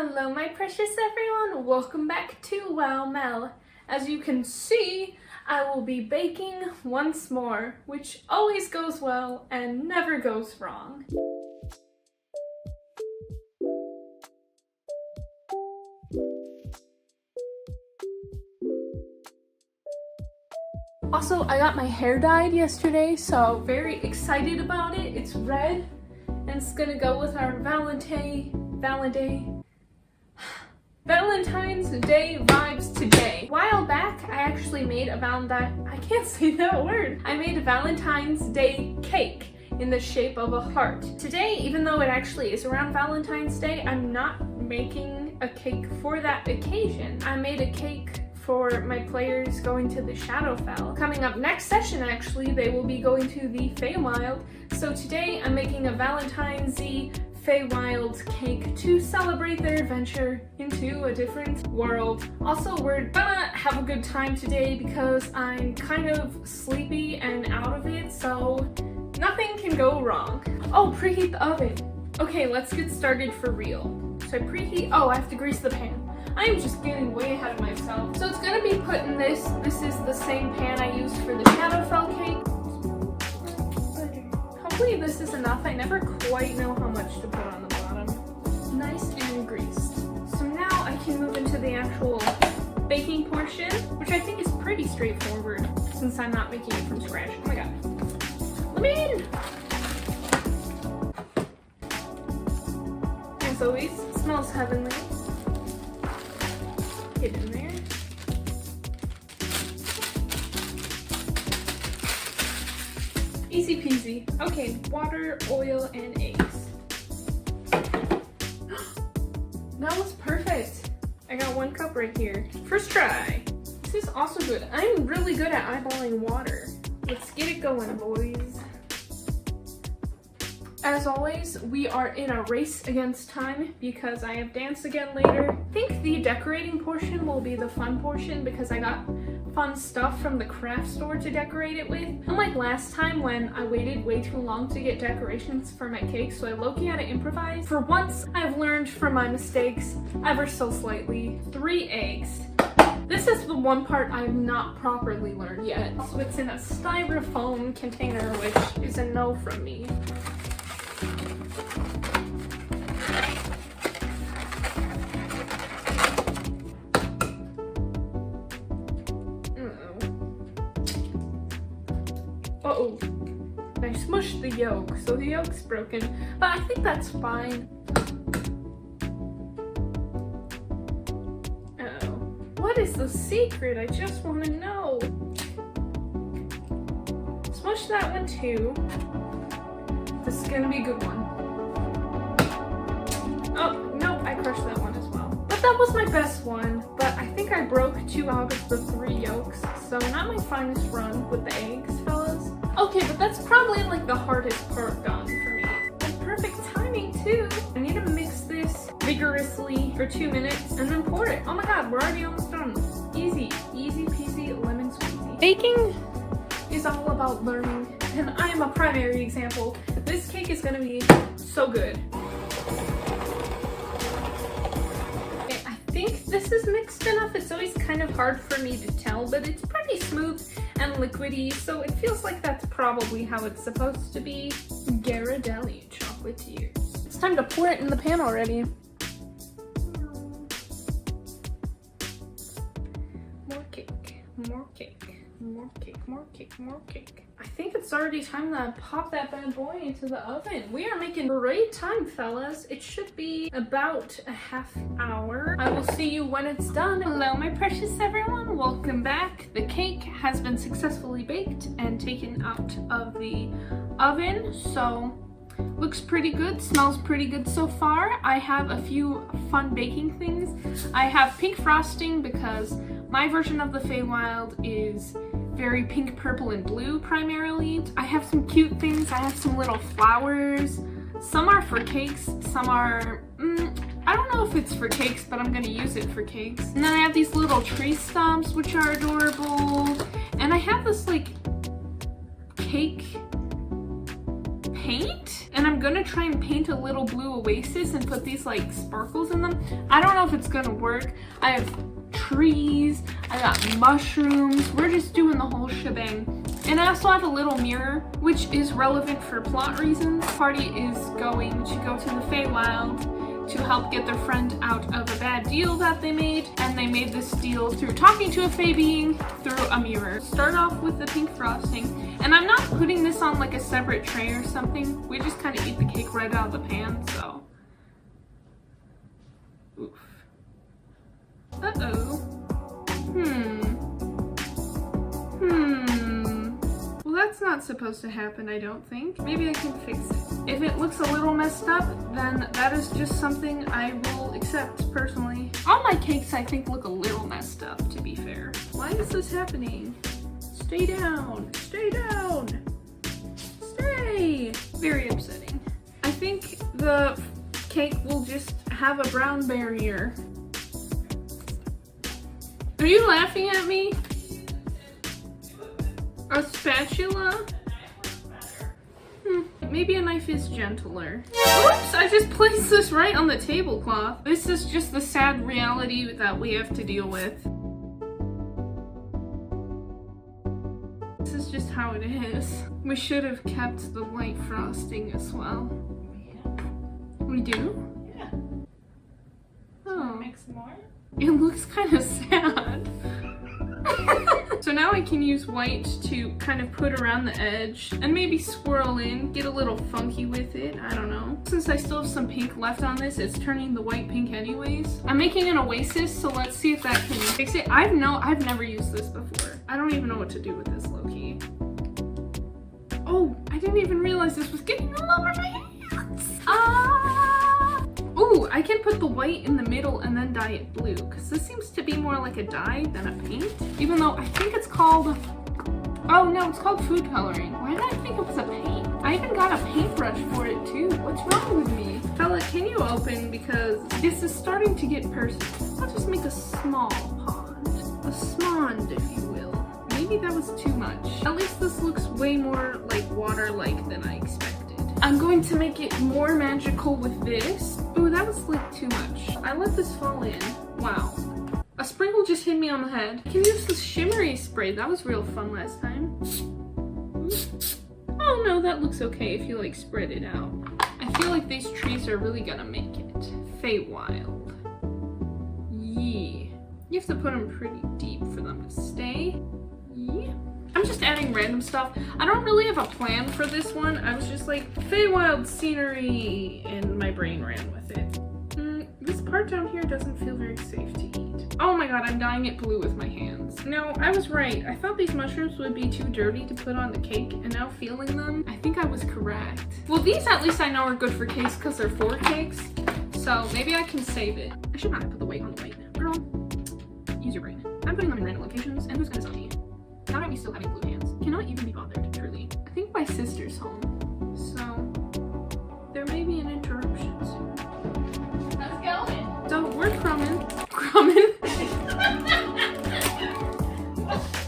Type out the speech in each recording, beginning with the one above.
Hello my precious everyone, welcome back to Wow Mel. As you can see, I will be baking once more, which always goes well and never goes wrong. Also, I got my hair dyed yesterday, so very excited about it. It's red, and it's gonna go with our Valentine's Day vibes today. A while back, I actually made a I can't say that word. I made a Valentine's Day cake in the shape of a heart. Today, even though it actually is around Valentine's Day, I'm not making a cake for that occasion. I made a cake for my players going to the Shadowfell. Coming up next session, actually, they will be going to the Feywild. So today, I'm making a Valentine's Day Feywild cake to celebrate their adventure into a different world. Also, we're gonna have a good time today because I'm kind of sleepy and out of it, so nothing can go wrong. Oh, preheat the oven. Okay, let's get started for real. So I preheat, I have to grease the pan. I am just getting way ahead of myself. So it's gonna be put in this. This is the same pan I used for the Shadowfell cake. Hopefully this is enough. I never quite know how much to put on the bottom. Nice and greased. So now I can move into the actual baking portion, which I think is pretty straightforward since I'm not making it from scratch. Oh my god. Let me in! As always, it smells heavenly. Get in there. Easy peasy. Okay, water, oil, and eggs. That was perfect. I got 1 cup right here. First try. This is also good. I'm really good at eyeballing water. Let's get it going, boys. As always, we are in a race against time because I have dance again later. I think the decorating portion will be the fun portion because I got fun stuff from the craft store to decorate it with. Unlike last time when I waited way too long to get decorations for my cake, so I low-key had to improvise. For once, I've learned from my mistakes, ever so slightly. 3 eggs. This is the one part I've not properly learned yet. So it's in a styrofoam container, which is a no from me. Uh-oh. I smushed the yolk, so the yolk's broken, but I think that's fine. Uh-oh. What is the secret? I just want to know. Smush that one too. This is gonna be a good one. Oh, nope, I crushed that one as well. But that was my best one, but I think I broke 2 out of the 3 yolks, so not my finest run with the eggs, fellas. Okay, but that's probably like the hardest part done for me. And perfect timing too. I need to mix this vigorously for 2 minutes and then pour it. Oh my god, we're already almost done. Easy, easy peasy, lemon squeezy. Baking is all about learning, and I am a primary example. This cake is gonna be so good. Okay, I think this is mixed enough. It's always kind of hard for me to tell, but it's pretty smooth and liquidy, so it feels like that's probably how it's supposed to be. Ghirardelli chocolatiers. It's time to pour it in the pan already. More cake, more cake, more cake, more cake, more cake. I think it's already time to pop that bad boy into the oven. We are making great time, fellas. It should be about a half hour. I will see you when it's done. Hello, my precious everyone. Welcome back. The cake has been successfully baked and taken out of the oven. So, looks pretty good. Smells pretty good so far. I have a few fun baking things. I have pink frosting because my version of the Feywild is very pink, purple, and blue primarily. I have some cute things. I have some little flowers. Some are for cakes, some are, I don't know if it's for cakes, but I'm gonna use it for cakes. And then I have these little tree stumps, which are adorable. And I have this like cake paint And I'm gonna try and paint a little blue oasis and put these like sparkles in them. I don't know if it's gonna work. I have trees, I got mushrooms. We're just doing the whole shebang. And I also have a little mirror, which is relevant for plot reasons. The party is going to go to the Feywild to help get their friend out of a bad deal that they made. And they made this deal through talking to a Fey being through a mirror. Start off with the pink frosting. And I'm not putting this on like a separate tray or something. We just kind of eat the cake right out of the pan, so. Oof. Uh-oh. Well, that's not supposed to happen, I don't think. Maybe I can fix it. If it looks a little messed up, then that is just something I will accept personally. All my cakes, I think, look a little messed up, to be fair. Why is this happening? Stay down. Stay down. Stay. Very upsetting. I think the cake will just have a brown barrier. Are you laughing at me? A spatula? Maybe a knife is gentler. Oops, I just placed this right on the tablecloth. This is just the sad reality that we have to deal with. This is just how it is. We should have kept the white frosting as well. We do? Yeah. Oh. Mix more? It looks kind of sad. So now I can use white to kind of put around the edge and maybe swirl in, get a little funky with it, I don't know. Since I still have some pink left on this, it's turning the white pink anyways. I'm making an oasis, so let's see if that can fix it. I've never used this before. I don't even know what to do with this low-key. Oh, I didn't even realize this was getting all over my hands. Ooh, I can put the white in the middle and then dye it blue, because this seems to be more like a dye than a paint. Even though I think it's called, oh no, it's called food coloring. Why did I think it was a paint? I even got a paintbrush for it too. What's wrong with me? Fella, can you open, because this is starting to get personal. I'll just make a small pond. A smond, if you will. Maybe that was too much. At least this looks way more like water-like than I expected. I'm going to make it more magical with this. Ooh, that was like too much. I let this fall in. Wow. A sprinkle just hit me on the head. I can use this shimmery spray. That was real fun last time. Oh no, that looks okay if you like spread it out. I feel like these trees are really gonna make it. Feywild. Yeah. You have to put them pretty deep for them to stay. Yeah. I'm just adding random stuff. I don't really have a plan for this one. I was just like, Feywild scenery, and my brain ran with it. This part down here doesn't feel very safe to eat. Oh my god, I'm dyeing it blue with my hands. No, I was right. I thought these mushrooms would be too dirty to put on the cake, and now feeling them, I think I was correct. Well, these at least I know are good for cakes because they're 4 cakes, so maybe I can save it. I should not have put the white on the white. Girl, use your brain. I'm putting them in random locations, and who's gonna tell me? Now that we still having blue hands, cannot even be bothered, truly. I think my sister's home, so there may be an interruption soon. How's it going? So we're crumbing. Crumbing?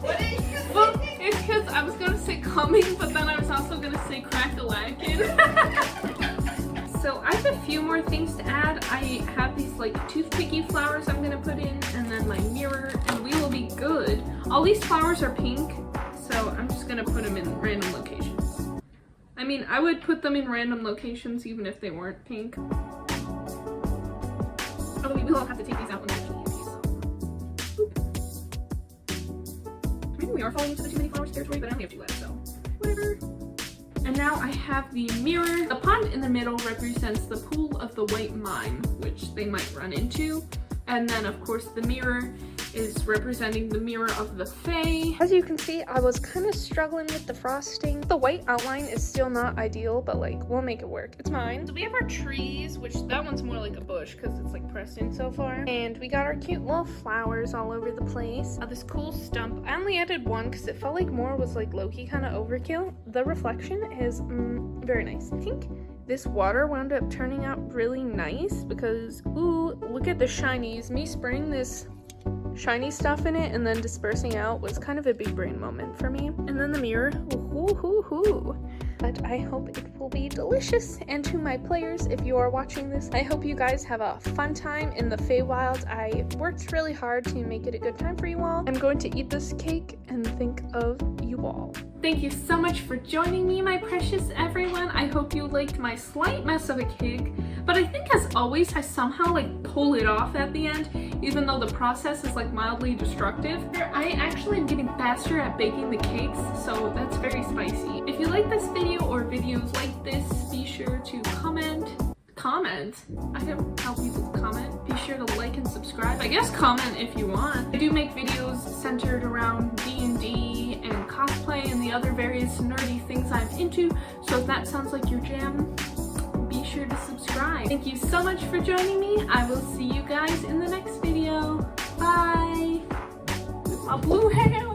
What is this? Well, it's because I was gonna say coming, but then I was also gonna say crack-a-lackin'. So I have a few more things to add. I have these like toothpicky flowers I'm gonna put in, and then my mirror, and we will be good. All these flowers are pink, so I'm just gonna put them in random locations. I mean, I would put them in random locations even if they weren't pink. Although we will have to take these out when they're actually empty, so. Maybe we are falling into the too many flowers territory, but I only have 2 left, so whatever. And now I have the mirror. The pond in the middle represents the pool of the white mime, which they might run into. And then of course the mirror is representing the mirror of the Fae. As you can see, I was kind of struggling with the frosting. The white outline is still not ideal, but like, we'll make it work. It's mine. So we have our trees, which that one's more like a bush because it's like pressed in so far. And we got our cute little flowers all over the place. This cool stump. I only added 1 because it felt like more was like low-key kind of overkill. The reflection is very nice. I think this water wound up turning out really nice because, ooh, look at the shinies. Me spraying this shiny stuff in it and then dispersing out was kind of a big brain moment for me. And then the mirror, ooh, but I hope it will be delicious. And to my players, if you are watching this, I hope you guys have a fun time in the Feywild. I worked really hard to make it a good time for you all. I'm going to eat this cake and think of you all. Thank you so much for joining me, my precious everyone. I hope you liked my slight mess of a cake, but I think as always I somehow like pull it off at the end, even though the process is like mildly destructive. I actually am getting faster at baking the cakes, so that's very spicy. If you like this video or videos like this, be sure to comment. I don't know how people comment. Be sure to like and subscribe. I guess comment if you want. I do make videos centered around D&D and cosplay and the other various nerdy things I'm into, so if that sounds like your jam, be sure to subscribe. Thank you so much for joining me. I will see you guys in the next video. Bye! With my blue hair!